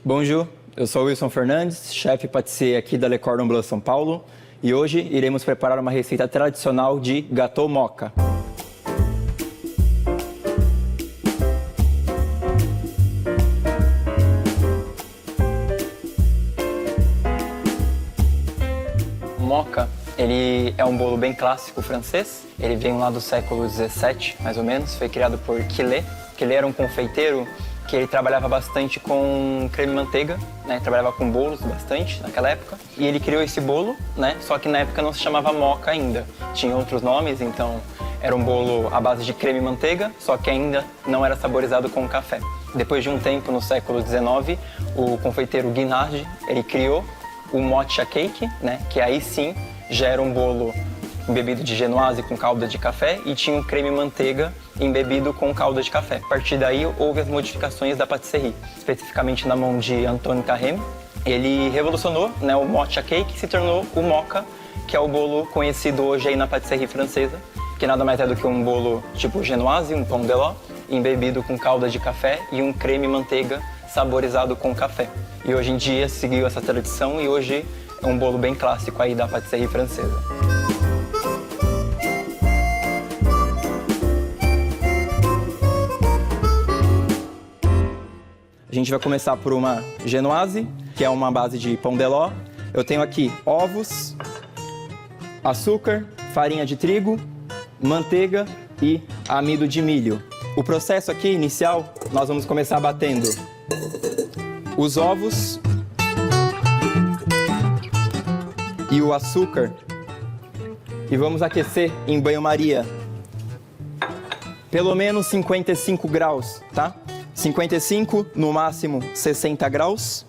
Bonjour, eu sou Wilson Fernandes, chefe pâtissier aqui da Le Cordon Bleu São Paulo, e hoje iremos preparar uma receita tradicional de gâteau mocha. Mocha, ele é um bolo bem clássico francês. Ele vem lá do século XVII, mais ou menos. Foi criado por Quillet. Quillet era um confeiteiro que ele trabalhava bastante com creme e manteiga, né? Trabalhava com bolos bastante naquela época. E ele criou esse bolo, né? Só que na época não se chamava mocha ainda. Tinha outros nomes, então era um bolo à base de creme e manteiga, só que ainda não era saborizado com café. Depois de um tempo, no século XIX, o confeiteiro Guinard, ele criou o matcha cake, né? Que aí sim já era um bolo embebido de genoise com calda de café e tinha um creme manteiga embebido com calda de café. A partir daí houve as modificações da pâtisserie, especificamente na mão de Antoine Carême. Ele revolucionou, né, o matcha cake e se tornou o mocha, que é o bolo conhecido hoje aí na pâtisserie francesa, que nada mais é do que um bolo tipo genoise, um pão de ló, embebido com calda de café e um creme manteiga saborizado com café. E hoje em dia seguiu essa tradição e hoje é um bolo bem clássico aí da pâtisserie francesa. A gente vai começar por uma genoise, que é uma base de pão de ló. Eu tenho aqui ovos, açúcar, farinha de trigo, manteiga e amido de milho. O processo aqui inicial, nós vamos começar batendo os ovos e o açúcar e vamos aquecer em banho-maria. Pelo menos 55 graus, tá? 55, no máximo 60 graus,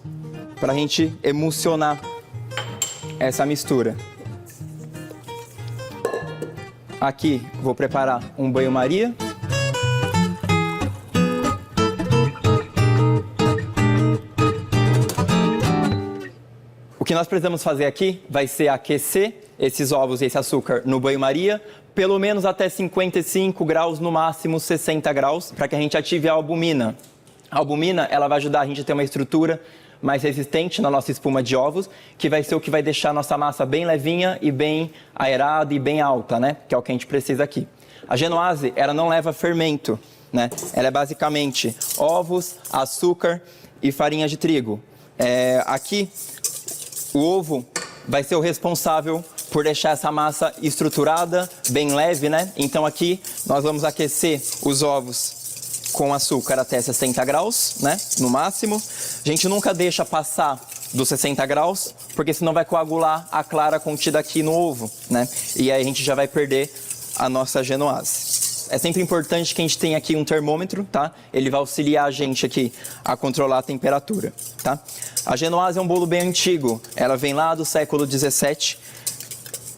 para a gente emulsionar essa mistura. Aqui vou preparar um banho-maria. O que nós precisamos fazer aqui vai ser aquecer esses ovos e esse açúcar no banho-maria, pelo menos até 55 graus, no máximo 60 graus, para que a gente ative a albumina. A albumina, ela vai ajudar a gente a ter uma estrutura mais resistente na nossa espuma de ovos, que vai ser o que vai deixar a nossa massa bem levinha e bem aerada e bem alta, né? Que é o que a gente precisa aqui. A genoise, ela não leva fermento, né? Ela é basicamente ovos, açúcar e farinha de trigo. Aqui, o ovo vai ser o responsável por deixar essa massa estruturada, bem leve, né? Então aqui nós vamos aquecer os ovos com açúcar até 60 graus, né? No máximo. A gente nunca deixa passar dos 60 graus, porque senão vai coagular a clara contida aqui no ovo, né? E aí a gente já vai perder a nossa genoise. É sempre importante que a gente tenha aqui um termômetro, tá? Ele vai auxiliar a gente aqui a controlar a temperatura, tá? A genoise é um bolo bem antigo. Ela vem lá do século XVII,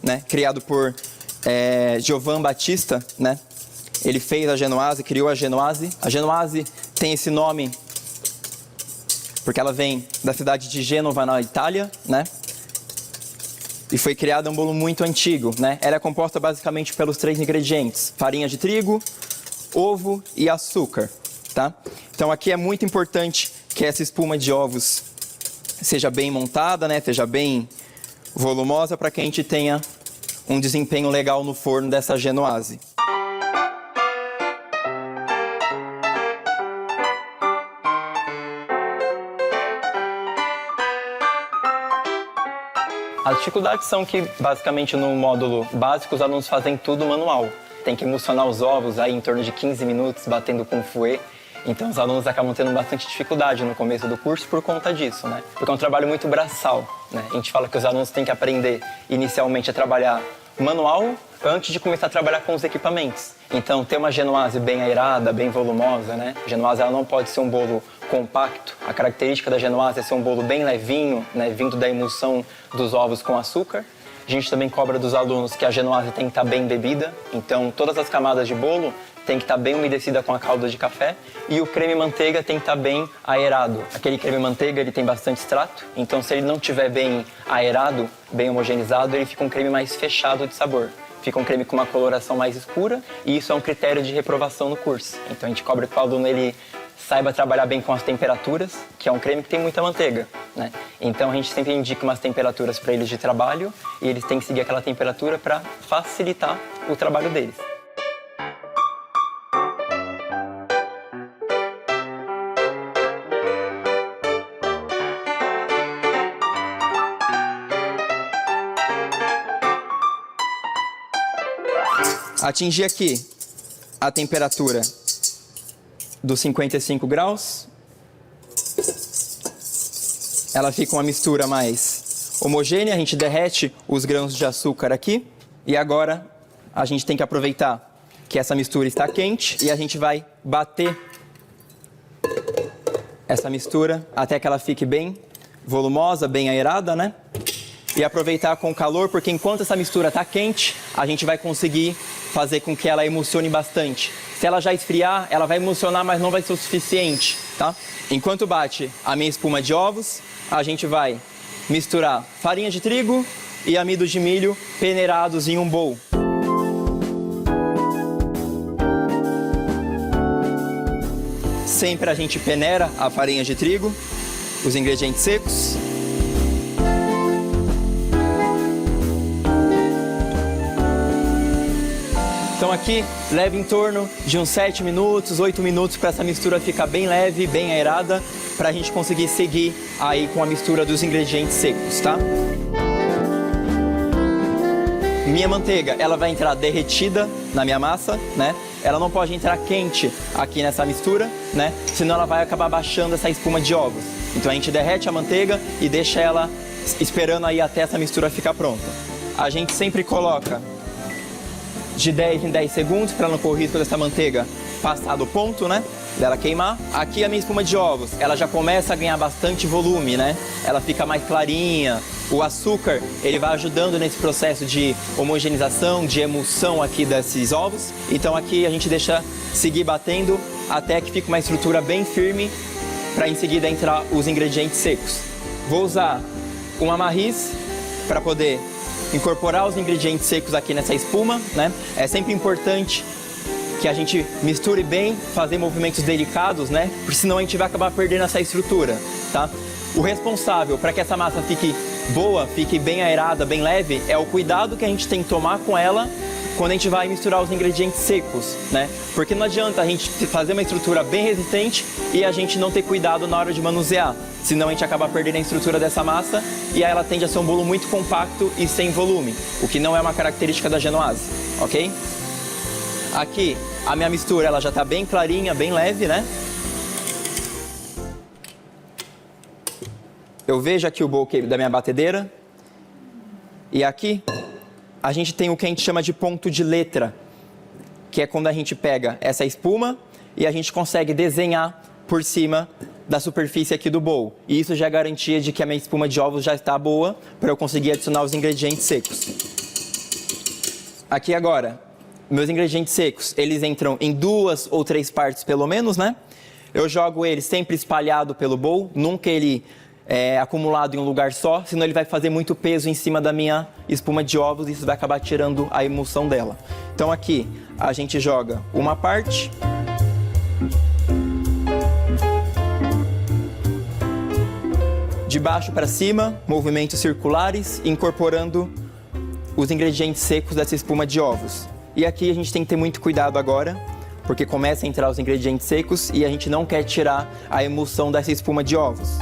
né? Criado por Giovan Battista, né? Ele fez a genoise, criou a genoise. A genoise tem esse nome porque ela vem da cidade de Gênova, na Itália, né? E foi criada um bolo muito antigo, né? Ela é composta basicamente pelos 3 ingredientes: farinha de trigo, ovo e açúcar, tá? Então aqui é muito importante que essa espuma de ovos seja bem montada, né? Seja bem volumosa, para que a gente tenha um desempenho legal no forno dessa genoise. As dificuldades são que, basicamente, no módulo básico, os alunos fazem tudo manual. Tem que emulsionar os ovos aí em torno de 15 minutos, batendo com fouet. Então, os alunos acabam tendo bastante dificuldade no começo do curso por conta disso, né? Porque é um trabalho muito braçal, né? A gente fala que os alunos têm que aprender, inicialmente, a trabalhar manual antes de começar a trabalhar com os equipamentos. Então, ter uma genoise bem aerada, bem volumosa, né? A genoise, ela não pode ser um bolo compacto. A característica da genoise é ser um bolo bem levinho, né? Vindo da emulsão dos ovos com açúcar. A gente também cobra dos alunos que a genoise tem que estar bem bebida. Então, todas as camadas de bolo tem que estar bem umedecida com a calda de café. E o creme manteiga tem que estar bem aerado. Aquele creme manteiga, ele tem bastante extrato. Então, se ele não estiver bem aerado, bem homogeneizado, ele fica um creme mais fechado de sabor. Fica um creme com uma coloração mais escura. E isso é um critério de reprovação no curso. Então, a gente cobra que o aluno ele saiba trabalhar bem com as temperaturas, que é um creme que tem muita manteiga, né? Então a gente sempre indica umas temperaturas para eles de trabalho e eles têm que seguir aquela temperatura para facilitar o trabalho deles. Atingir aqui a temperatura dos 55 graus. Ela fica uma mistura mais homogênea, a gente derrete os grãos de açúcar aqui. E agora a gente tem que aproveitar que essa mistura está quente e a gente vai bater essa mistura até que ela fique bem volumosa, bem aerada, né? E aproveitar com o calor, porque enquanto essa mistura está quente, a gente vai conseguir fazer com que ela emulsione bastante. Se ela já esfriar, ela vai emulsionar, mas não vai ser o suficiente, tá? Enquanto bate a minha espuma de ovos, a gente vai misturar farinha de trigo e amido de milho peneirados em um bowl. Sempre a gente peneira a farinha de trigo, os ingredientes secos. Então aqui leva em torno de uns 7 minutos, 8 minutos para essa mistura ficar bem leve, bem aerada, para a gente conseguir seguir aí com a mistura dos ingredientes secos, tá? Minha manteiga, ela vai entrar derretida na minha massa, né? Ela não pode entrar quente aqui nessa mistura, né? Senão ela vai acabar baixando essa espuma de ovos. Então a gente derrete a manteiga e deixa ela esperando aí até essa mistura ficar pronta. A gente sempre coloca de 10 em 10 segundos para não correr o risco dessa manteiga passar do ponto, né? Dela queimar. Aqui a minha espuma de ovos, ela já começa a ganhar bastante volume, né? Ela fica mais clarinha. O açúcar, ele vai ajudando nesse processo de homogeneização, de emulsão aqui desses ovos. Então aqui a gente deixa seguir batendo até que fique uma estrutura bem firme para em seguida entrar os ingredientes secos. Vou usar uma marris para poder incorporar os ingredientes secos aqui nessa espuma, né? É sempre importante que a gente misture bem, fazer movimentos delicados, né? Porque senão a gente vai acabar perdendo essa estrutura, tá? O responsável para que essa massa fique boa, fique bem aerada, bem leve, é o cuidado que a gente tem que tomar com ela quando a gente vai misturar os ingredientes secos, né? Porque não adianta a gente fazer uma estrutura bem resistente e a gente não ter cuidado na hora de manusear. Senão a gente acaba perdendo a estrutura dessa massa e aí ela tende a ser um bolo muito compacto e sem volume, o que não é uma característica da Genoise, ok? Aqui a minha mistura ela já está bem clarinha, bem leve, né? Eu vejo aqui o bowl da minha batedeira e aqui a gente tem o que a gente chama de ponto de letra, que é quando a gente pega essa espuma e a gente consegue desenhar por cima da superfície aqui do bowl. E isso já é garantia de que a minha espuma de ovos já está boa para eu conseguir adicionar os ingredientes secos. Aqui agora, meus ingredientes secos, eles entram em 2 ou 3 partes pelo menos, né? Eu jogo ele sempre espalhado pelo bowl, nunca ele acumulado em um lugar só, senão ele vai fazer muito peso em cima da minha espuma de ovos e isso vai acabar tirando a emulsão dela. Então aqui a gente joga uma parte, de baixo para cima, movimentos circulares, incorporando os ingredientes secos dessa espuma de ovos. E aqui a gente tem que ter muito cuidado agora, porque começa a entrar os ingredientes secos e a gente não quer tirar a emulsão dessa espuma de ovos.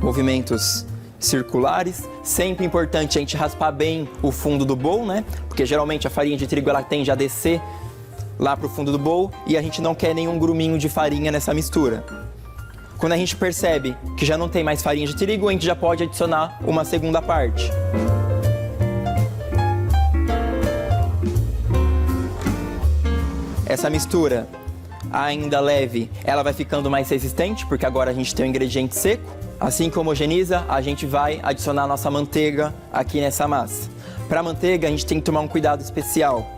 Movimentos circulares, sempre importante a gente raspar bem o fundo do bowl, né? Porque geralmente a farinha de trigo ela tende a descer lá para o fundo do bowl e a gente não quer nenhum gruminho de farinha nessa mistura. Quando a gente percebe que já não tem mais farinha de trigo, a gente já pode adicionar uma segunda parte. Essa mistura ainda leve, ela vai ficando mais resistente, porque agora a gente tem o ingrediente seco. Assim que homogeniza, a gente vai adicionar a nossa manteiga aqui nessa massa. Para a manteiga, a gente tem que tomar um cuidado especial.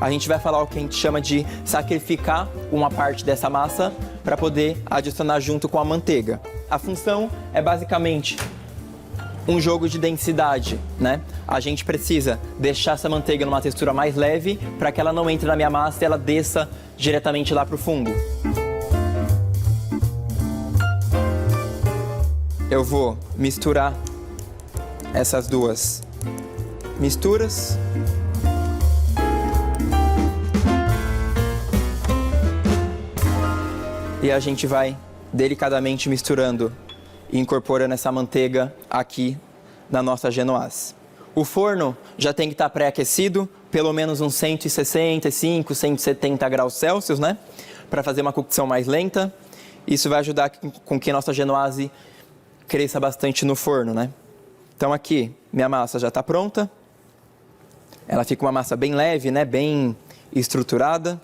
A gente vai falar o que a gente chama de sacrificar uma parte dessa massa para poder adicionar junto com a manteiga. A função é basicamente um jogo de densidade, né? A gente precisa deixar essa manteiga numa textura mais leve para que ela não entre na minha massa e ela desça diretamente lá pro fundo. Eu vou misturar essas duas misturas. E a gente vai delicadamente misturando e incorporando essa manteiga aqui na nossa genoise. O forno já tem que estar pré-aquecido, pelo menos uns 165, 170 graus Celsius, né? Para fazer uma cocção mais lenta. Isso vai ajudar com que a nossa genoise cresça bastante no forno, né? Então aqui, minha massa já está pronta. Ela fica uma massa bem leve, né? Bem estruturada.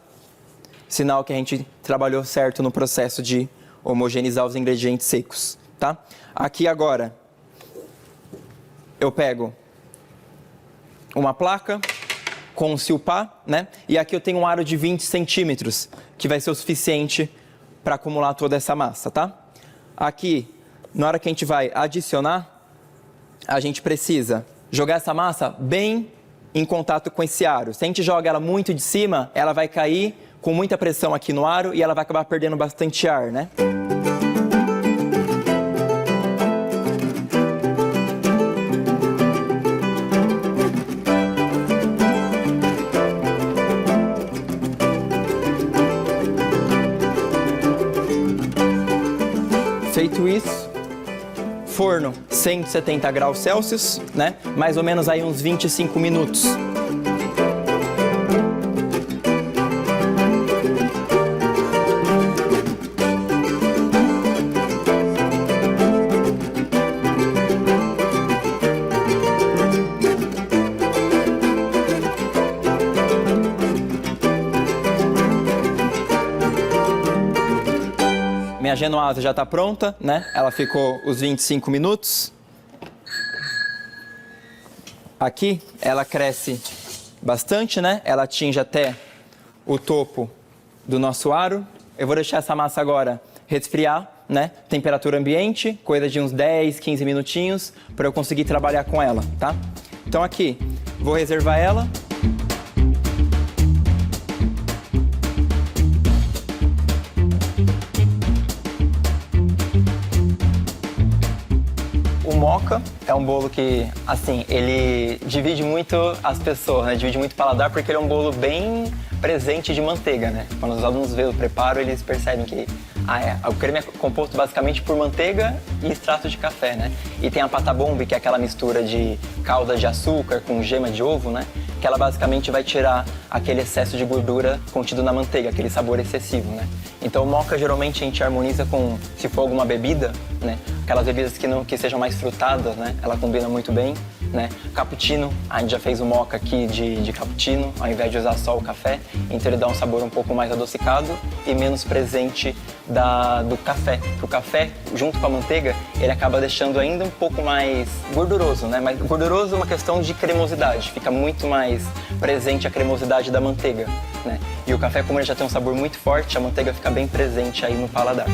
Sinal que a gente trabalhou certo no processo de homogeneizar os ingredientes secos, tá? Aqui agora, eu pego uma placa com um silpá, né? E aqui eu tenho um aro de 20 centímetros, que vai ser o suficiente para acumular toda essa massa, tá? Aqui, na hora que a gente vai adicionar, a gente precisa jogar essa massa bem em contato com esse aro. Se a gente joga ela muito de cima, ela vai cair com muita pressão aqui no aro e ela vai acabar perdendo bastante ar, né? Feito isso, forno 170 graus Celsius, né? Mais ou menos aí uns 25 minutos. Minha genoise já está pronta, né? Ela ficou os 25 minutos. Aqui ela cresce bastante, né? Ela atinge até o topo do nosso aro. Eu vou deixar essa massa agora resfriar, né? Temperatura ambiente, coisa de uns 10, 15 minutinhos, para eu conseguir trabalhar com ela, tá? Então aqui, vou reservar ela. O moca é um bolo que, assim, ele divide muito as pessoas, né? Divide muito o paladar porque ele é um bolo bem presente de manteiga, né? Quando os alunos veem o preparo, eles percebem que o creme é composto basicamente por manteiga e extrato de café, né? E tem a pata bombe, que é aquela mistura de calda de açúcar com gema de ovo, né? Que ela basicamente vai tirar aquele excesso de gordura contido na manteiga, aquele sabor excessivo, né? Então o moca geralmente a gente harmoniza com, se for alguma bebida, né? Aquelas bebidas que sejam mais frutadas, né? Ela combina muito bem, né? Cappuccino, a gente já fez o moca aqui de cappuccino, ao invés de usar só o café. Então ele dá um sabor um pouco mais adocicado e menos presente do café. Porque o café, junto com a manteiga, ele acaba deixando ainda um pouco mais gorduroso, né? Mas gorduroso é uma questão de cremosidade. Fica muito mais presente a cremosidade da manteiga, né? E o café, como ele já tem um sabor muito forte, a manteiga fica bem presente aí no paladar.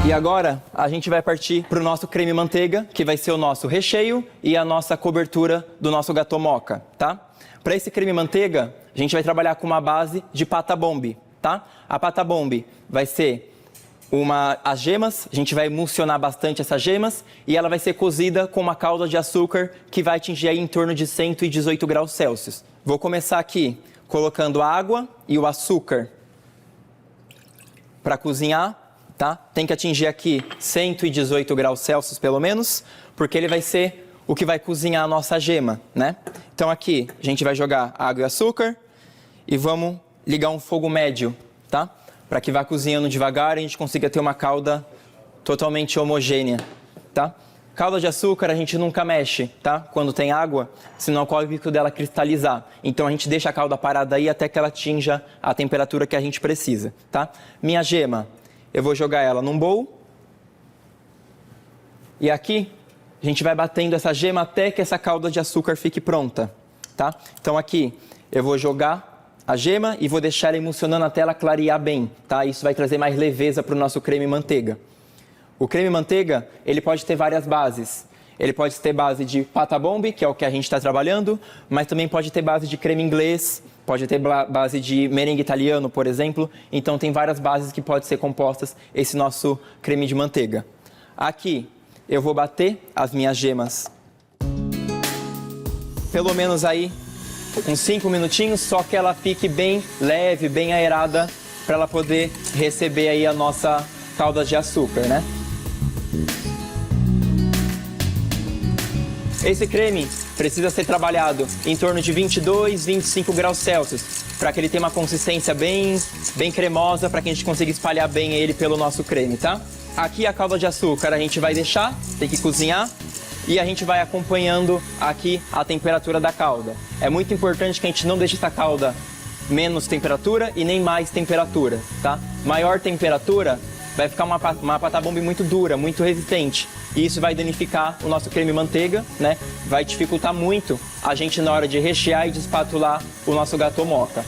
E agora a gente vai partir para o nosso creme manteiga, que vai ser o nosso recheio e a nossa cobertura do nosso gâteau moka, tá? Para esse creme manteiga, a gente vai trabalhar com uma base de pata bombe, tá? A pata bombe vai ser as gemas, a gente vai emulsionar bastante essas gemas e ela vai ser cozida com uma calda de açúcar que vai atingir aí em torno de 118 graus Celsius. Vou começar aqui colocando a água e o açúcar para cozinhar. Tá? Tem que atingir aqui 118 graus Celsius pelo menos, porque ele vai ser o que vai cozinhar a nossa gema, né? Então aqui a gente vai jogar água e açúcar e vamos ligar um fogo médio, tá? Para que vá cozinhando devagar e a gente consiga ter uma calda totalmente homogênea, tá? Calda de açúcar a gente nunca mexe, tá? Quando tem água, senão corre o risco dela cristalizar. Então a gente deixa a calda parada aí até que ela atinja a temperatura que a gente precisa, tá? Minha gema, eu vou jogar ela num bowl. E aqui, a gente vai batendo essa gema até que essa calda de açúcar fique pronta, tá? Então aqui, eu vou jogar a gema e vou deixar ela emulsionando até ela clarear bem, tá? Isso vai trazer mais leveza para o nosso creme manteiga. O creme manteiga, ele pode ter várias bases. Ele pode ter base de pata bomb, que é o que a gente está trabalhando, mas também pode ter base de creme inglês, pode ter base de merengue italiano, por exemplo. Então tem várias bases que podem ser compostas esse nosso creme de manteiga. Aqui eu vou bater as minhas gemas, pelo menos aí uns 5 minutinhos, só que ela fique bem leve, bem aerada, para ela poder receber aí a nossa calda de açúcar, né? Esse creme precisa ser trabalhado em torno de 22, 25 graus Celsius, para que ele tenha uma consistência bem cremosa, para que a gente consiga espalhar bem ele pelo nosso creme, tá? Aqui a calda de açúcar a gente vai deixar, tem que cozinhar, e a gente vai acompanhando aqui a temperatura da calda. É muito importante que a gente não deixe essa calda menos temperatura e nem mais temperatura, tá? Maior temperatura vai ficar uma pata bomb muito dura, muito resistente. E isso vai danificar o nosso creme manteiga, né? Vai dificultar muito a gente na hora de rechear e de espatular o nosso gato moca.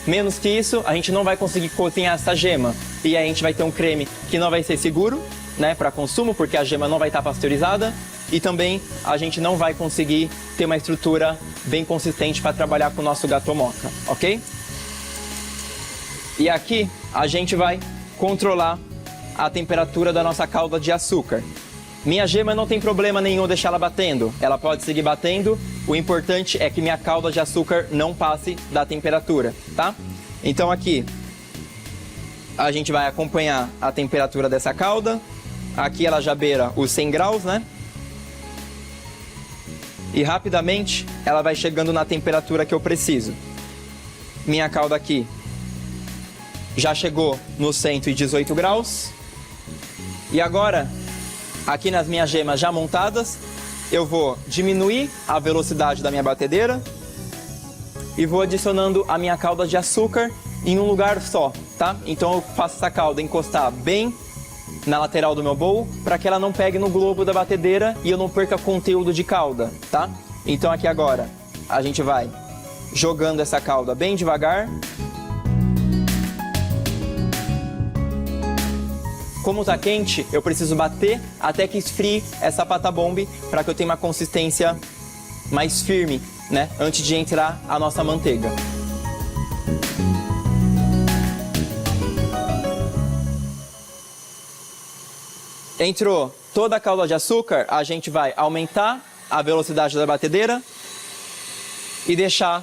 Menos que isso, a gente não vai conseguir cozinhar essa gema. E aí a gente vai ter um creme que não vai ser seguro, né, para consumo, porque a gema não vai estar pasteurizada. E também a gente não vai conseguir ter uma estrutura bem consistente para trabalhar com o nosso gato moca, ok? E aqui a gente vai controlar a temperatura da nossa calda de açúcar. Minha gema não tem problema nenhum deixar ela batendo. Ela pode seguir batendo. O importante é que minha calda de açúcar não passe da temperatura, tá? Então aqui a gente vai acompanhar a temperatura dessa calda. Aqui ela já beira os 100 graus, né? E rapidamente ela vai chegando na temperatura que eu preciso. Minha calda aqui já chegou nos 118 graus. E agora, aqui nas minhas gemas já montadas, eu vou diminuir a velocidade da minha batedeira e vou adicionando a minha calda de açúcar em um lugar só, tá? Então eu faço essa calda encostar bem na lateral do meu bowl para que ela não pegue no globo da batedeira e eu não perca conteúdo de calda, tá? Então aqui agora a gente vai jogando essa calda bem devagar. Como está quente, eu preciso bater até que esfrie essa pata bomb para que eu tenha uma consistência mais firme, né? Antes de entrar a nossa manteiga. Entrou toda a calda de açúcar, a gente vai aumentar a velocidade da batedeira e deixar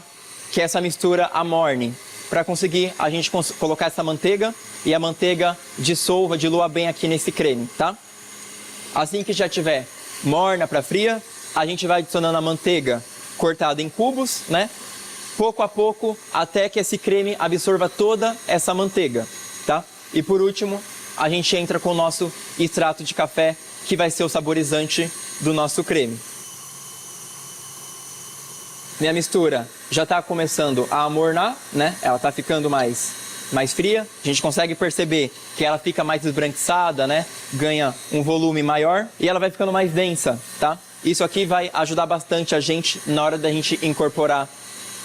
que essa mistura amorne, para conseguir a gente colocar essa manteiga e a manteiga dissolva, dilua bem aqui nesse creme, tá? Assim que já tiver morna para fria, a gente vai adicionando a manteiga cortada em cubos, né? Pouco a pouco, até que esse creme absorva toda essa manteiga, tá? E por último, a gente entra com o nosso extrato de café, que vai ser o saborizante do nosso creme. Minha mistura já está começando a amornar, né? Ela está ficando mais fria. A gente consegue perceber que ela fica mais esbranquiçada, né? Ganha um volume maior e ela vai ficando mais densa, tá? Isso aqui vai ajudar bastante a gente na hora da gente incorporar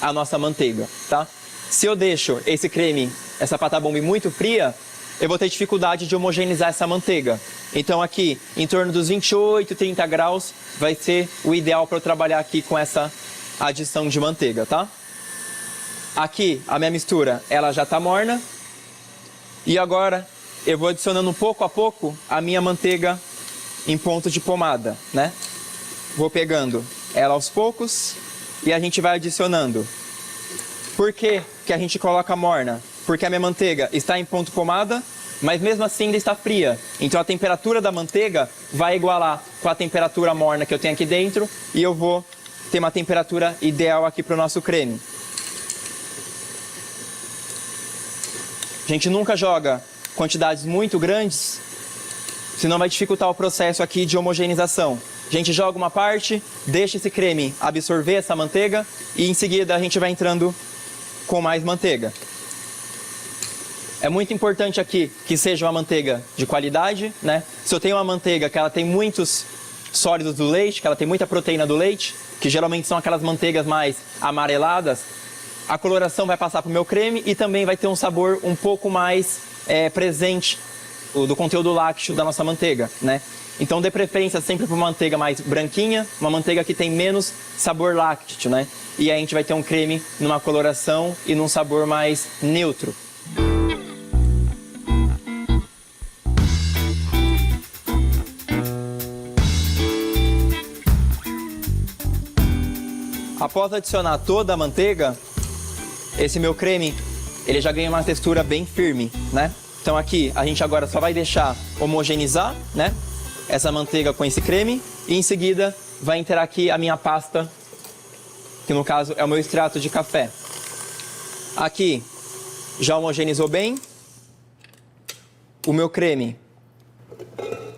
a nossa manteiga, tá? Se eu deixo esse creme, essa pata bomb muito fria, eu vou ter dificuldade de homogeneizar essa manteiga. Então aqui, em torno dos 28, 30 graus, vai ser o ideal para eu trabalhar aqui com essa adição de manteiga, tá? Aqui a minha mistura, ela já está morna. E agora eu vou adicionando pouco a pouco a minha manteiga em ponto de pomada, né? Vou pegando ela aos poucos e a gente vai adicionando. Por que que a gente coloca morna? Porque a minha manteiga está em ponto pomada, mas mesmo assim ainda está fria. Então a temperatura da manteiga vai igualar com a temperatura morna que eu tenho aqui dentro e eu vou ter uma temperatura ideal aqui para o nosso creme. A gente nunca joga quantidades muito grandes, senão vai dificultar o processo aqui de homogeneização. A gente joga uma parte, deixa esse creme absorver essa manteiga e em seguida a gente vai entrando com mais manteiga. É muito importante aqui que seja uma manteiga de qualidade, né? Se eu tenho uma manteiga que ela tem muitos sólidos do leite, que ela tem muita proteína do leite, que geralmente são aquelas manteigas mais amareladas, A coloração vai passar para o meu creme e também vai ter um sabor um pouco mais presente do conteúdo lácteo da nossa manteiga, né? Então dê preferência sempre para uma manteiga mais branquinha, uma manteiga que tem menos sabor lácteo, né? E aí a gente vai ter um creme numa coloração e num sabor mais neutro. Após adicionar toda a manteiga, esse meu creme, ele já ganha uma textura bem firme, né? Então aqui a gente agora só vai deixar homogeneizar, né? Essa manteiga com esse creme e em seguida vai entrar aqui a minha pasta, que no caso é o meu extrato de café. Aqui já homogeneizou bem. O meu creme,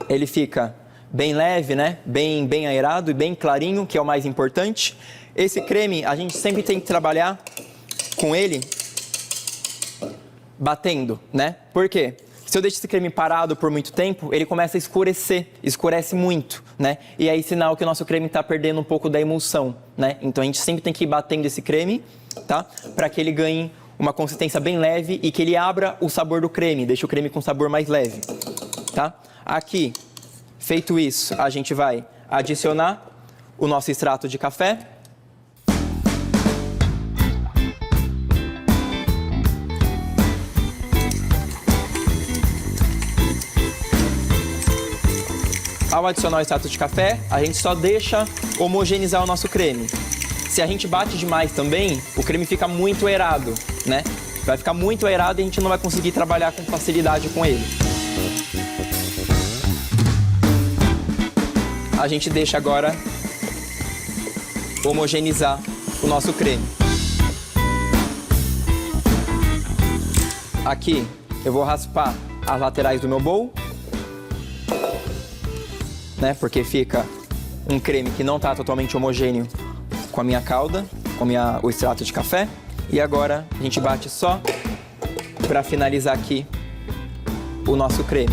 ele fica bem leve, né? Bem aerado e bem clarinho, que é o mais importante. Esse creme, a gente sempre tem que trabalhar com ele batendo, né? Por quê? Se eu deixo esse creme parado por muito tempo, ele começa a escurecer, escurece muito, né? E aí sinal que o nosso creme está perdendo um pouco da emulsão, né? Então a gente sempre tem que ir batendo esse creme, tá? Para que ele ganhe uma consistência bem leve e que ele abra o sabor do creme, deixe o creme com sabor mais leve, tá? Aqui, feito isso, a gente vai adicionar o nosso extrato de café. Ao adicionar o extrato de café, a gente só deixa homogeneizar o nosso creme. Se a gente bate demais também, o creme fica muito aerado, né? Vai ficar muito aerado e a gente não vai conseguir trabalhar com facilidade com ele. A gente deixa agora homogeneizar o nosso creme. Aqui eu vou raspar as laterais do meu bowl, né? Porque fica um creme que não está totalmente homogêneo com a minha calda, com o extrato de café. E agora a gente bate só para finalizar aqui o nosso creme.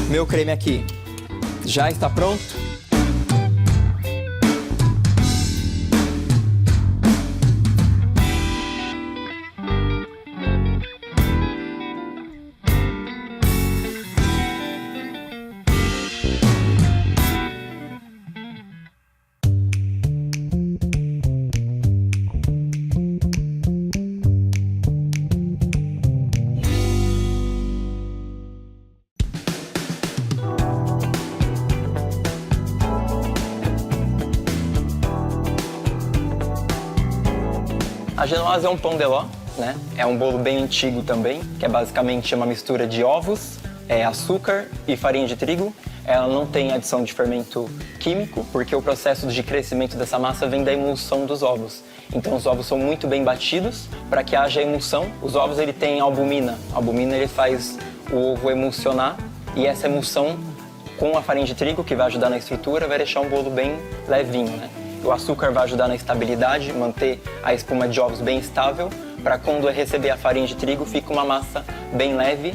Meu creme aqui já está pronto. A genoise é um pão de ló, né? É um bolo bem antigo também, que é basicamente uma mistura de ovos, açúcar e farinha de trigo. Ela não tem adição de fermento químico, porque o processo de crescimento dessa massa vem da emulsão dos ovos. Então os ovos são muito bem batidos para que haja emulsão. Os ovos ele tem albumina. A albumina ele faz o ovo emulsionar e essa emulsão com a farinha de trigo, que vai ajudar na estrutura, vai deixar um bolo bem levinho, né? O açúcar vai ajudar na estabilidade, manter a espuma de ovos bem estável, para quando receber a farinha de trigo, fica uma massa bem leve.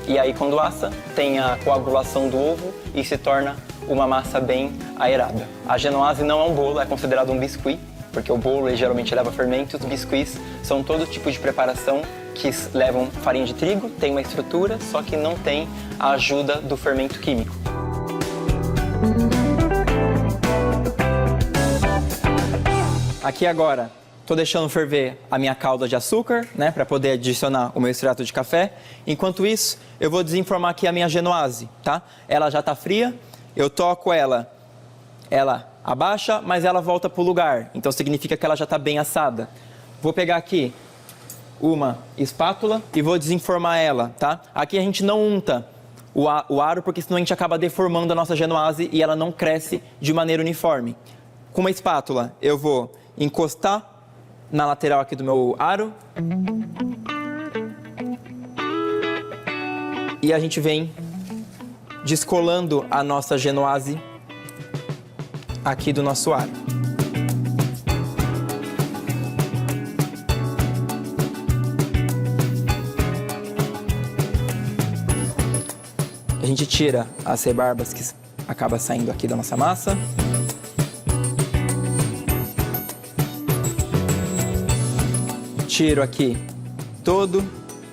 E aí, quando assa, tem a coagulação do ovo e se torna uma massa bem aerada. A genoise não é um bolo, é considerado um biscuit, porque o bolo geralmente leva fermento. Os biscuits são todo tipo de preparação que levam farinha de trigo, tem uma estrutura, só que não tem a ajuda do fermento químico. Aqui agora, estou deixando ferver a minha calda de açúcar, né, para poder adicionar o meu extrato de café. Enquanto isso, eu vou desenformar aqui a minha genoise, tá? Ela já está fria, eu toco ela abaixa, mas ela volta para o lugar. Então significa que ela já está bem assada. Vou pegar aqui uma espátula e vou desenformar ela, tá? Aqui a gente não unta o aro, porque senão a gente acaba deformando a nossa genoise e ela não cresce de maneira uniforme. Com uma espátula, eu vou encostar na lateral aqui do meu aro. E a gente vem descolando a nossa genoise aqui do nosso aro. A gente tira as rebarbas que acaba saindo aqui da nossa massa. Tiro aqui todo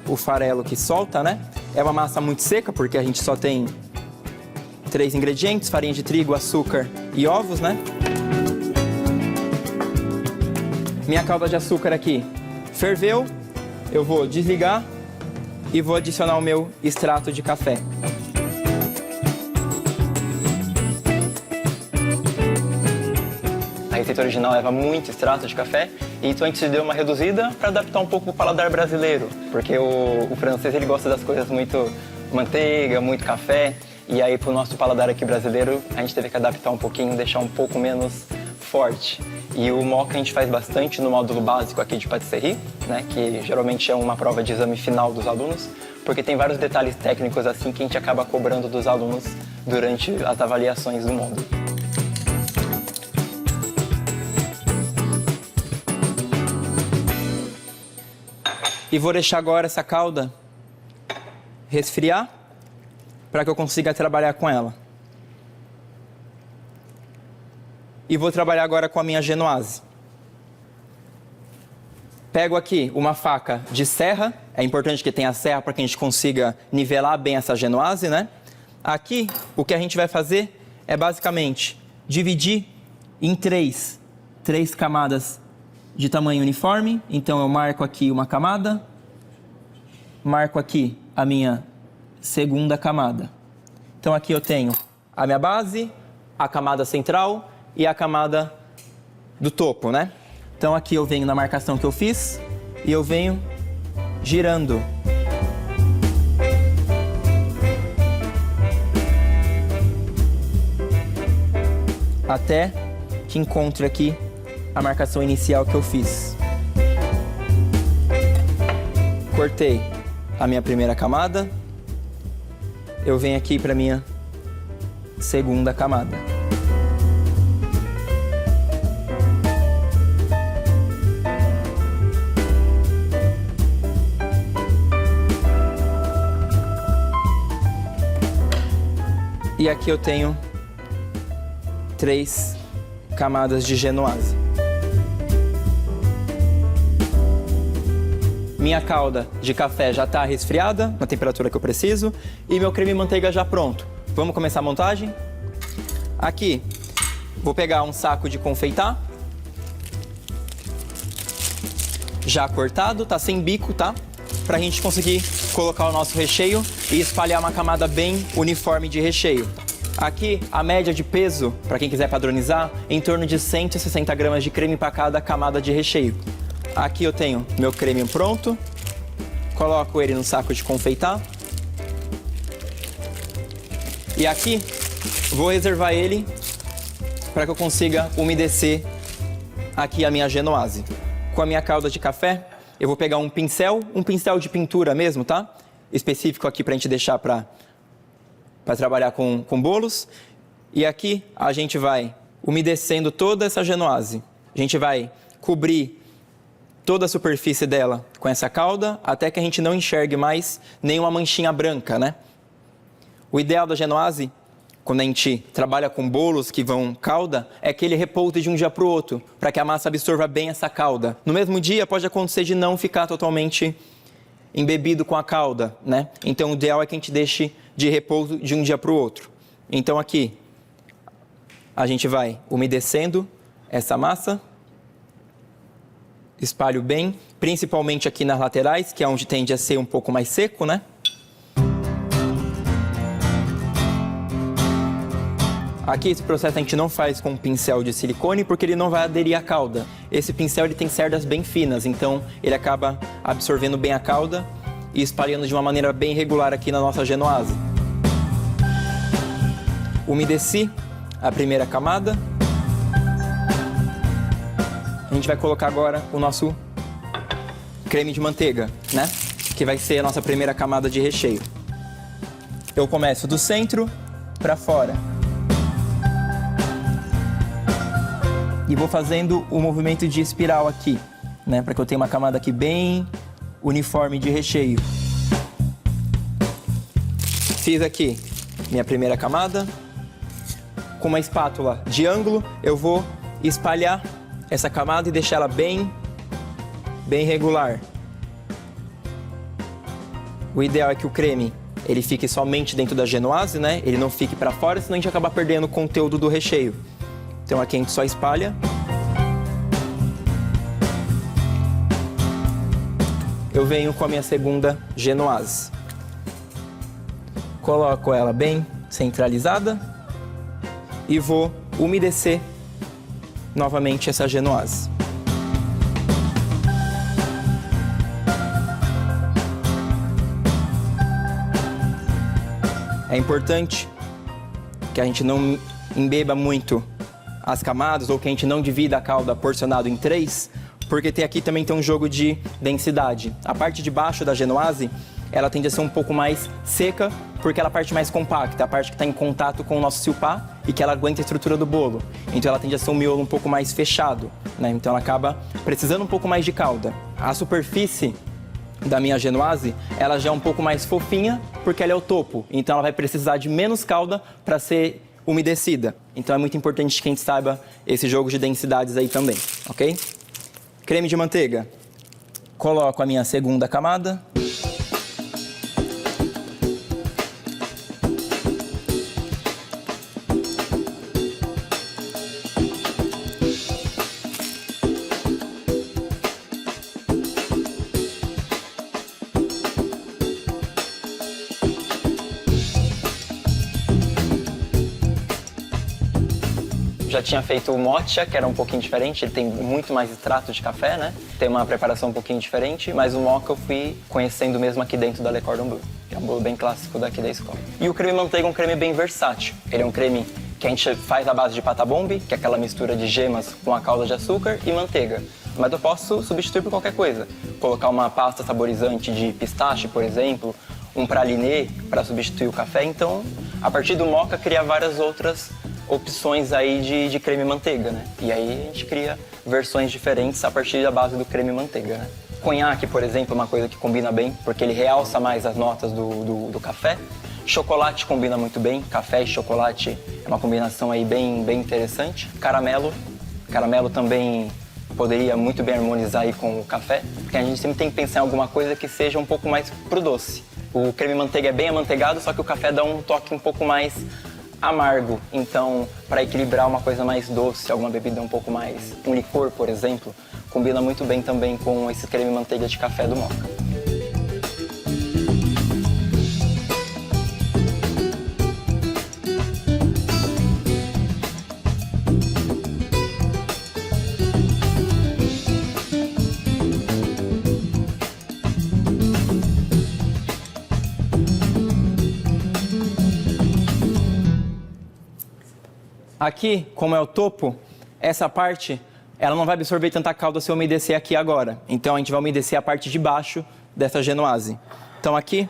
o farelo que solta, né? É uma massa muito seca, porque a gente só tem 3 ingredientes, farinha de trigo, açúcar e ovos, né? Minha calda de açúcar aqui ferveu, eu vou desligar e vou adicionar o meu extrato de café. A receita original leva muito extrato de café, e então a gente deu uma reduzida para adaptar um pouco o paladar brasileiro, porque o francês ele gosta das coisas muito manteiga, muito café, e aí pro nosso paladar aqui brasileiro a gente teve que adaptar um pouquinho, deixar um pouco menos forte. E o moca a gente faz bastante no módulo básico aqui de patisserie, né, que geralmente é uma prova de exame final dos alunos, porque tem vários detalhes técnicos assim que a gente acaba cobrando dos alunos durante as avaliações do módulo. E vou deixar agora essa calda resfriar para que eu consiga trabalhar com ela. E vou trabalhar agora com a minha genoise. Pego aqui uma faca de serra, é importante que tenha serra para que a gente consiga nivelar bem essa genoise, né? Aqui, o que a gente vai fazer é basicamente dividir em três camadas de tamanho uniforme. Então eu marco aqui uma camada, marco aqui a minha segunda camada. Então aqui eu tenho a minha base, a camada central e a camada do topo, né? Então aqui eu venho na marcação que eu fiz e eu venho girando. Até que encontre aqui a marcação inicial que eu fiz. Cortei a minha primeira camada, eu venho aqui para minha segunda camada. E aqui eu tenho 3 camadas de genoise. Minha calda de café já está resfriada, na temperatura que eu preciso, e meu creme manteiga já pronto. Vamos começar a montagem? Aqui, vou pegar um saco de confeitar, já cortado, tá sem bico, tá? Pra gente conseguir colocar o nosso recheio e espalhar uma camada bem uniforme de recheio. Aqui, a média de peso, para quem quiser padronizar, é em torno de 160 gramas de creme para cada camada de recheio. Aqui eu tenho meu creme pronto, coloco ele no saco de confeitar. E aqui, vou reservar ele para que eu consiga umedecer aqui a minha genoise. Com a minha calda de café, eu vou pegar um pincel de pintura mesmo, tá? Específico aqui pra gente deixar pra trabalhar com bolos. E aqui a gente vai umedecendo toda essa genoise. A gente vai cobrir toda a superfície dela com essa calda, até que a gente não enxergue mais nenhuma manchinha branca, né? O ideal da genoise, quando a gente trabalha com bolos que vão calda, é que ele repouse de um dia para o outro, para que a massa absorva bem essa calda. No mesmo dia, pode acontecer de não ficar totalmente embebido com a calda, né? Então, o ideal é que a gente deixe de repouso de um dia para o outro. Então, aqui, a gente vai umedecendo essa massa, espalho bem, principalmente aqui nas laterais, que é onde tende a ser um pouco mais seco, né? Aqui esse processo a gente não faz com um pincel de silicone porque ele não vai aderir à calda. Esse pincel ele tem cerdas bem finas, então ele acaba absorvendo bem a calda e espalhando de uma maneira bem regular aqui na nossa genoise. Umedeci a primeira camada. A gente vai colocar agora o nosso creme de manteiga, né? Que vai ser a nossa primeira camada de recheio. Eu começo do centro para fora. E vou fazendo o movimento de espiral aqui, né? Para que eu tenha uma camada aqui bem uniforme de recheio. Fiz aqui minha primeira camada. com uma espátula de ângulo, eu vou espalhar essa camada e deixar ela bem regular. O ideal é que o creme ele fique somente dentro da genoise, né? Ele não fique para fora, senão a gente acaba perdendo o conteúdo do recheio. Então aqui a gente só espalha. Eu venho com a minha segunda genoise. Coloco ela bem centralizada e vou umedecer novamente essa genoise. É importante que a gente não embeba muito as camadas ou que a gente não divida a calda porcionado em 3, porque aqui também tem um jogo de densidade. A parte de baixo da genoise, ela tende a ser um pouco mais seca, porque ela é a parte mais compacta, a parte que está em contato com o nosso silpá e que ela aguenta a estrutura do bolo. Então ela tende a ser um miolo um pouco mais fechado, né? Então ela acaba precisando um pouco mais de calda. A superfície da minha genoise, ela já é um pouco mais fofinha, porque ela é o topo. Então ela vai precisar de menos calda para ser umedecida. Então é muito importante que a gente saiba esse jogo de densidades aí também, ok? Creme de manteiga. Coloco a minha segunda camada. Já tinha feito o matcha, que era um pouquinho diferente, ele tem muito mais extrato de café, né? Tem uma preparação um pouquinho diferente, mas o mocha eu fui conhecendo mesmo aqui dentro da Le Cordon Bleu, que é um bolo bem clássico daqui da escola. E o creme manteiga é um creme bem versátil. Ele é um creme que a gente faz à base de pata bombe, que é aquela mistura de gemas com a calda de açúcar e manteiga. Mas eu posso substituir por qualquer coisa. Colocar uma pasta saborizante de pistache, por exemplo, um praliné para substituir o café. Então, a partir do mocha, criar várias outras opções aí de creme manteiga, né? E aí a gente cria versões diferentes a partir da base do creme manteiga, né? Conhaque, por exemplo, é uma coisa que combina bem, porque ele realça mais as notas do café. Chocolate combina muito bem, café e chocolate é uma combinação aí bem interessante. Caramelo também poderia muito bem harmonizar aí com o café, porque a gente sempre tem que pensar em alguma coisa que seja um pouco mais pro doce. O creme manteiga é bem amanteigado, só que o café dá um toque um pouco mais amargo, então para equilibrar uma coisa mais doce, alguma bebida um pouco mais, um licor, por exemplo, combina muito bem também com esse creme manteiga de café do mocha. Aqui, como é o topo, essa parte, ela não vai absorver tanta calda se eu umedecer aqui agora. Então, a gente vai umedecer a parte de baixo dessa genoise. Então, aqui,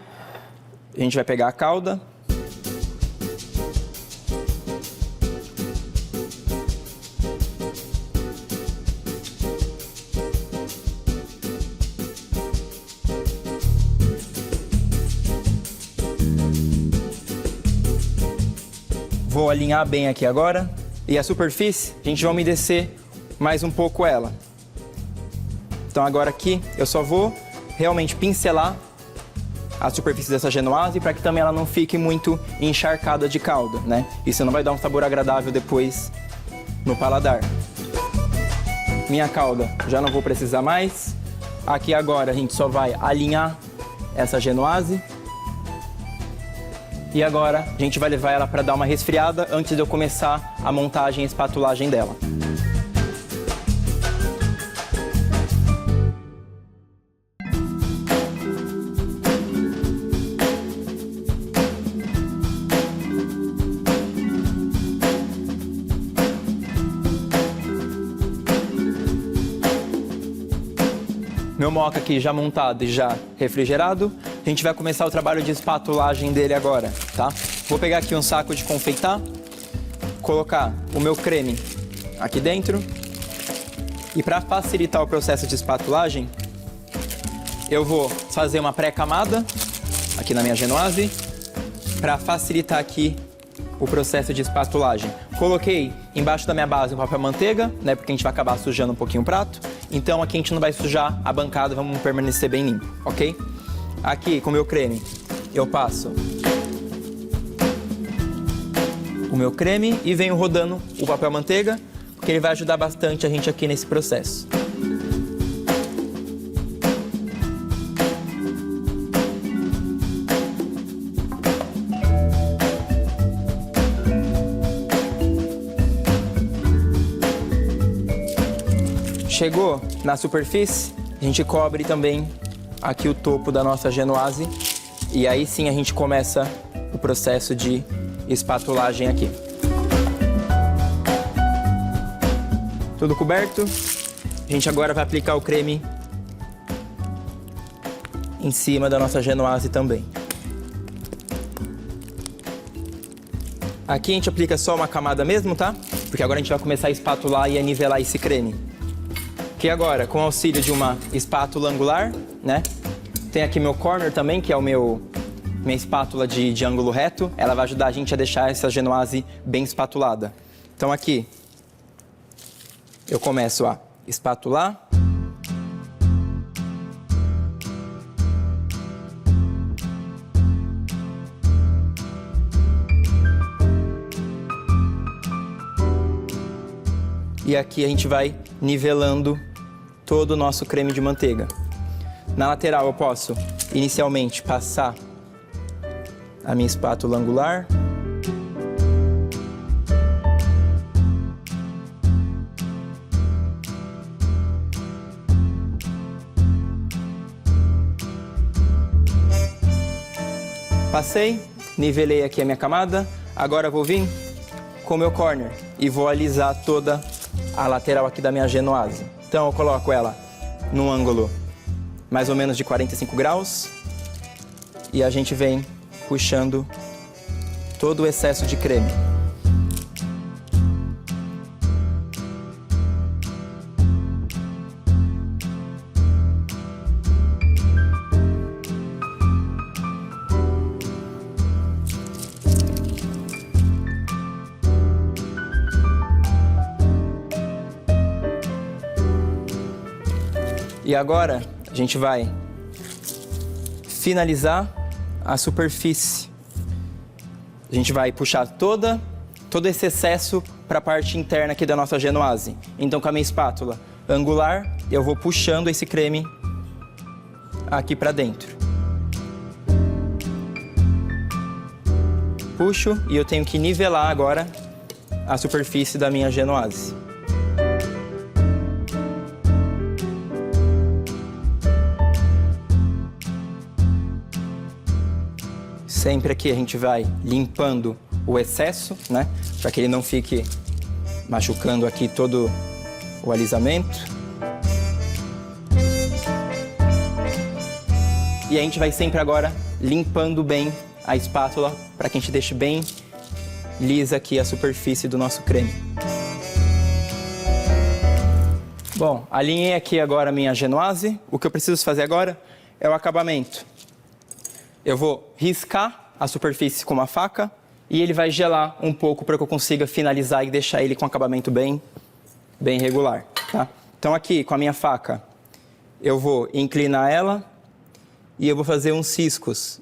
a gente vai pegar a calda. Vou alinhar bem aqui agora. E a superfície, a gente vai umedecer mais um pouco ela. Então agora aqui, eu só vou realmente pincelar a superfície dessa genoise para que também ela não fique muito encharcada de calda, né? Isso não vai dar um sabor agradável depois no paladar. Minha calda já não vou precisar mais. Aqui agora a gente só vai alinhar essa genoise. E agora a gente vai levar ela para dar uma resfriada antes de eu começar a montagem e espatulagem dela. Meu mocha aqui já montado e já refrigerado. A gente vai começar o trabalho de espatulagem dele agora, tá? Vou pegar aqui um saco de confeitar, colocar o meu creme aqui dentro. E para facilitar o processo de espatulagem, eu vou fazer uma pré-camada aqui na minha genoise para facilitar aqui o processo de espatulagem. Coloquei embaixo da minha base um papel manteiga, né? Porque a gente vai acabar sujando um pouquinho o prato. Então aqui a gente não vai sujar a bancada, vamos permanecer bem limpo, ok? Aqui com o meu creme, eu passo o meu creme e venho rodando o papel manteiga, porque ele vai ajudar bastante a gente aqui nesse processo. Chegou na superfície, a gente cobre também aqui o topo da nossa genoise e aí sim a gente começa o processo de espatulagem aqui. Tudo coberto, a gente agora vai aplicar o creme em cima da nossa genoise também. Aqui a gente aplica só uma camada mesmo, tá? Porque agora a gente vai começar a espatular e a nivelar esse creme. Que agora, com o auxílio de uma espátula angular, né? Tem aqui meu corner também, que é minha espátula de ângulo reto. Ela vai ajudar a gente a deixar essa genoise bem espatulada. Então aqui, eu começo a espatular. E aqui a gente vai nivelando todo o nosso creme de manteiga. Na lateral eu posso, inicialmente, passar a minha espátula angular. Passei, nivelei aqui a minha camada. Agora eu vou vir com o meu corner e vou alisar toda a lateral aqui da minha genoise. Então eu coloco ela num ângulo mais ou menos de 45 graus e a gente vem puxando todo o excesso de creme. E agora a gente vai finalizar a superfície. A gente vai puxar todo esse excesso para a parte interna aqui da nossa genoise. Então com a minha espátula angular, eu vou puxando esse creme aqui para dentro. Puxo e eu tenho que nivelar agora a superfície da minha genoise. Sempre aqui a gente vai limpando o excesso, né? Para que ele não fique machucando aqui todo o alisamento. E a gente vai sempre agora limpando bem a espátula para que a gente deixe bem lisa aqui a superfície do nosso creme. Bom, alinhei aqui agora a minha genoise. O que eu preciso fazer agora é o acabamento. Eu vou riscar a superfície com uma faca e ele vai gelar um pouco para que eu consiga finalizar e deixar ele com um acabamento bem regular, tá? Então aqui, com a minha faca, eu vou inclinar ela e eu vou fazer uns riscos.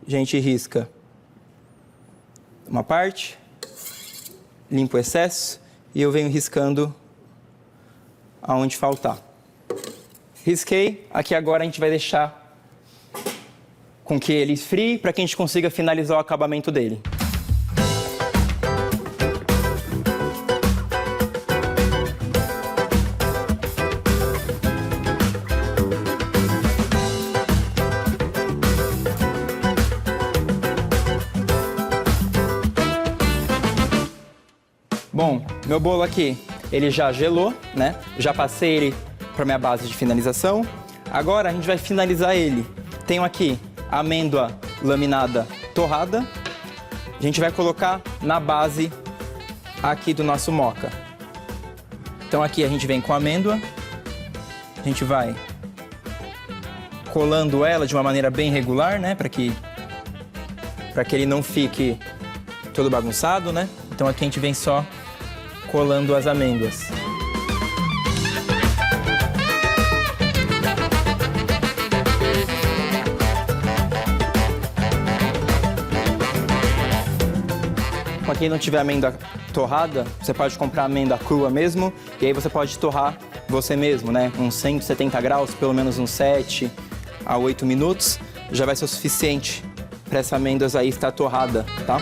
A gente risca uma parte, limpo o excesso e eu venho riscando aonde faltar. Risquei, aqui agora a gente vai deixar com que ele esfrie para que a gente consiga finalizar o acabamento dele. Bom, meu bolo aqui, ele já gelou, né? Já passei ele para minha base de finalização. Agora a gente vai finalizar ele. Tenho aqui amêndoa laminada torrada. A gente vai colocar na base aqui do nosso moca. Então aqui a gente vem com a amêndoa. A gente vai colando ela de uma maneira bem regular, né? Para que para que ele não fique todo bagunçado, né? Então aqui a gente vem só colando as amêndoas. Para quem não tiver amêndoa torrada, você pode comprar amêndoa crua mesmo, e aí você pode torrar você mesmo, né? Uns 170 graus, pelo menos uns 7 a 8 minutos, já vai ser o suficiente para essa amêndoas aí estar torrada, tá?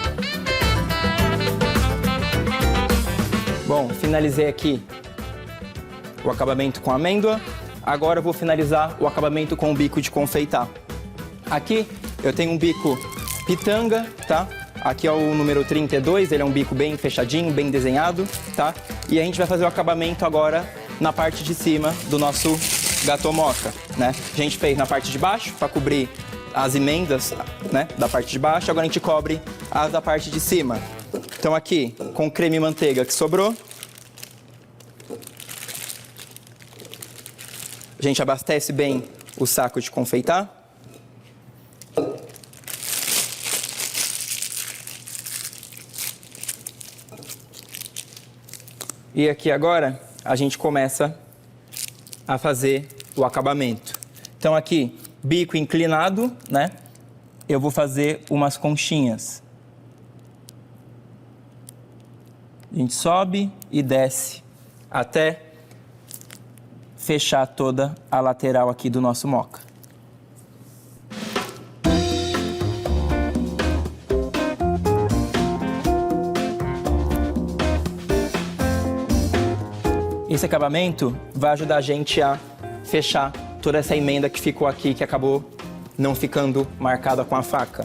Bom, finalizei aqui o acabamento com a amêndoa. Agora eu vou finalizar o acabamento com o bico de confeitar. Aqui eu tenho um bico pitanga, tá? Aqui é o número 32, ele é um bico bem fechadinho, bem desenhado, tá? E a gente vai fazer o acabamento agora na parte de cima do nosso gato moca, né? A gente fez na parte de baixo para cobrir as emendas, né, da parte de baixo, agora a gente cobre as da parte de cima. Então aqui, com creme e manteiga que sobrou, a gente abastece bem o saco de confeitar. E aqui agora a gente começa a fazer o acabamento. Então aqui, bico inclinado, né? Eu vou fazer umas conchinhas. A gente sobe e desce até fechar toda a lateral aqui do nosso moca. Esse acabamento vai ajudar a gente a fechar toda essa emenda que ficou aqui, que acabou não ficando marcada com a faca,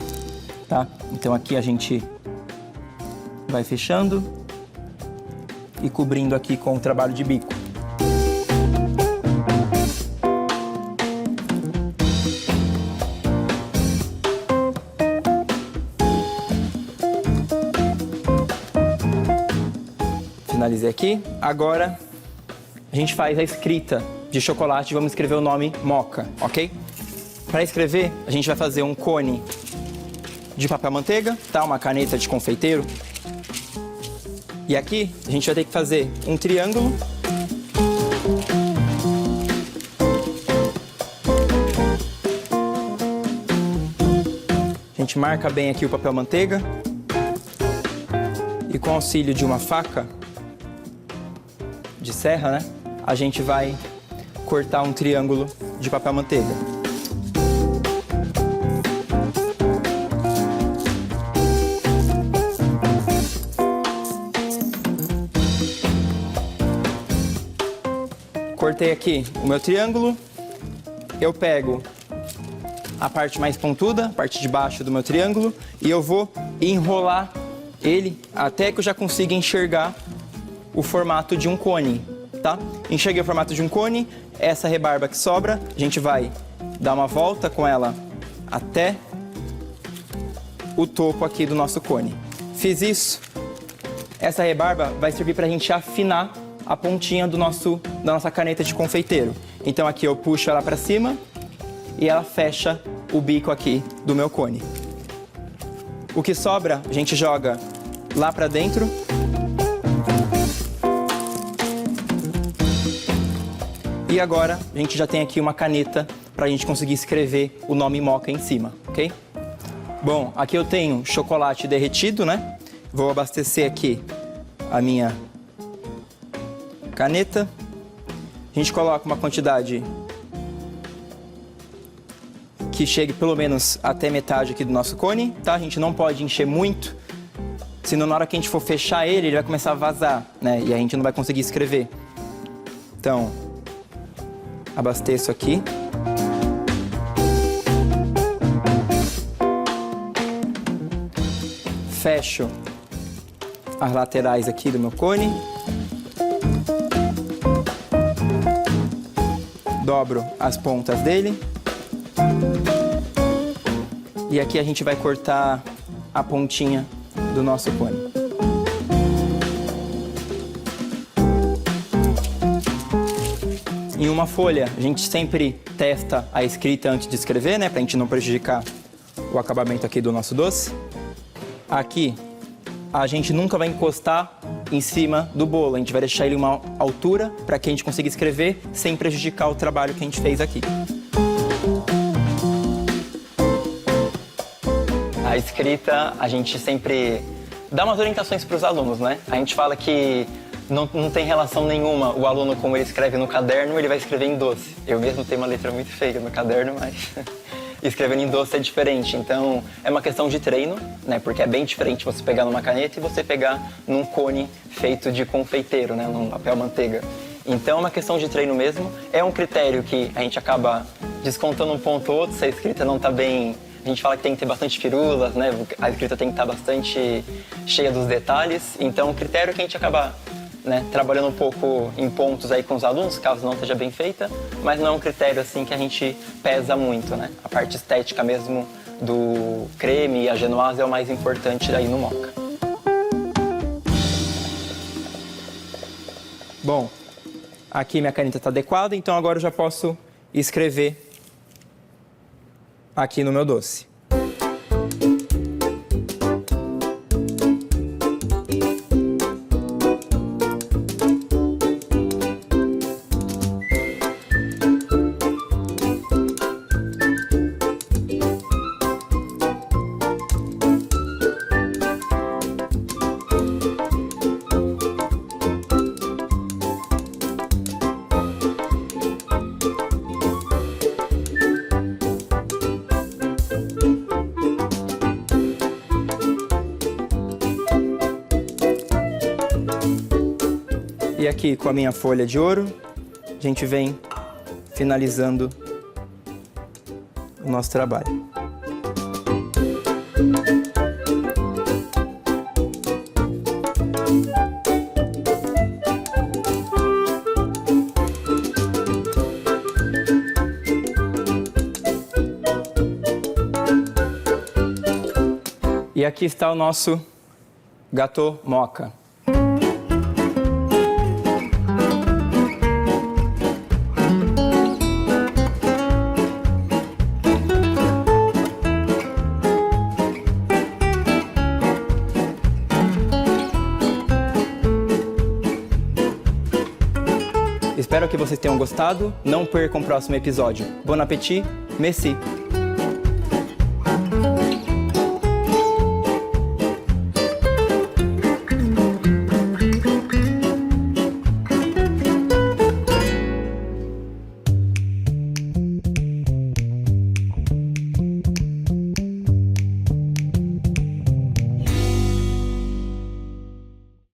tá? Então aqui a gente vai fechando e cobrindo aqui com o trabalho de bico. Finalizei aqui. Agora a gente faz a escrita de chocolate, vamos escrever o nome Moca, ok? Para escrever, a gente vai fazer um cone de papel manteiga, tá? Uma caneta de confeiteiro. E aqui a gente vai ter que fazer um triângulo. A gente marca bem aqui o papel manteiga. E com o auxílio de uma faca de serra, né? A gente vai cortar um triângulo de papel manteiga. Cortei aqui o meu triângulo. Eu pego a parte mais pontuda, a parte de baixo do meu triângulo, e eu vou enrolar ele até que eu já consiga enxergar o formato de um cone, tá? Enxerguei o formato de um cone, essa rebarba que sobra, a gente vai dar uma volta com ela até o topo aqui do nosso cone. Fiz isso, essa rebarba vai servir para a gente afinar a pontinha da nossa caneta de confeiteiro. Então aqui eu puxo ela para cima e ela fecha o bico aqui do meu cone. O que sobra, a gente joga lá para dentro. E agora a gente já tem aqui uma caneta para a gente conseguir escrever o nome Moca em cima, ok? Bom, aqui eu tenho chocolate derretido, né? Vou abastecer aqui a minha caneta. A gente coloca uma quantidade que chegue pelo menos até metade aqui do nosso cone, tá? A gente não pode encher muito, senão na hora que a gente for fechar ele vai começar a vazar, né? E a gente não vai conseguir escrever. Então, abasteço aqui. Fecho as laterais aqui do meu cone. Dobro as pontas dele. E aqui a gente vai cortar a pontinha do nosso cone. Em uma folha, a gente sempre testa a escrita antes de escrever, né? Pra gente não prejudicar o acabamento aqui do nosso doce. Aqui, a gente nunca vai encostar em cima do bolo. A gente vai deixar ele uma altura para que a gente consiga escrever sem prejudicar o trabalho que a gente fez aqui. A escrita, a gente sempre dá umas orientações para os alunos, né? A gente fala que não tem relação nenhuma o aluno como ele escreve no caderno, ele vai escrever em doce. Eu mesmo tenho uma letra muito feia no caderno, mas escrevendo em doce é diferente. Então, é uma questão de treino, né? Porque é bem diferente você pegar numa caneta e você pegar num cone feito de confeiteiro, né? Num papel manteiga. Então, é uma questão de treino mesmo. É um critério que a gente acaba descontando um ponto ou outro se a escrita não está bem. A gente fala que tem que ter bastante firulas, né? A escrita tem que estar bastante cheia dos detalhes. Então, o critério é que a gente acaba, né, trabalhando um pouco em pontos aí com os alunos, caso não esteja bem feita, mas não é um critério assim que a gente pesa muito, né? A parte estética mesmo do creme e a genoise é o mais importante aí no Moka. Bom, aqui minha caneta está adequada, então agora eu já posso escrever aqui no meu doce. E aqui com a minha folha de ouro, a gente vem finalizando o nosso trabalho. E aqui está o nosso gâteau Moka. Espero que vocês tenham gostado. Não percam o próximo episódio. Bon appétit, merci!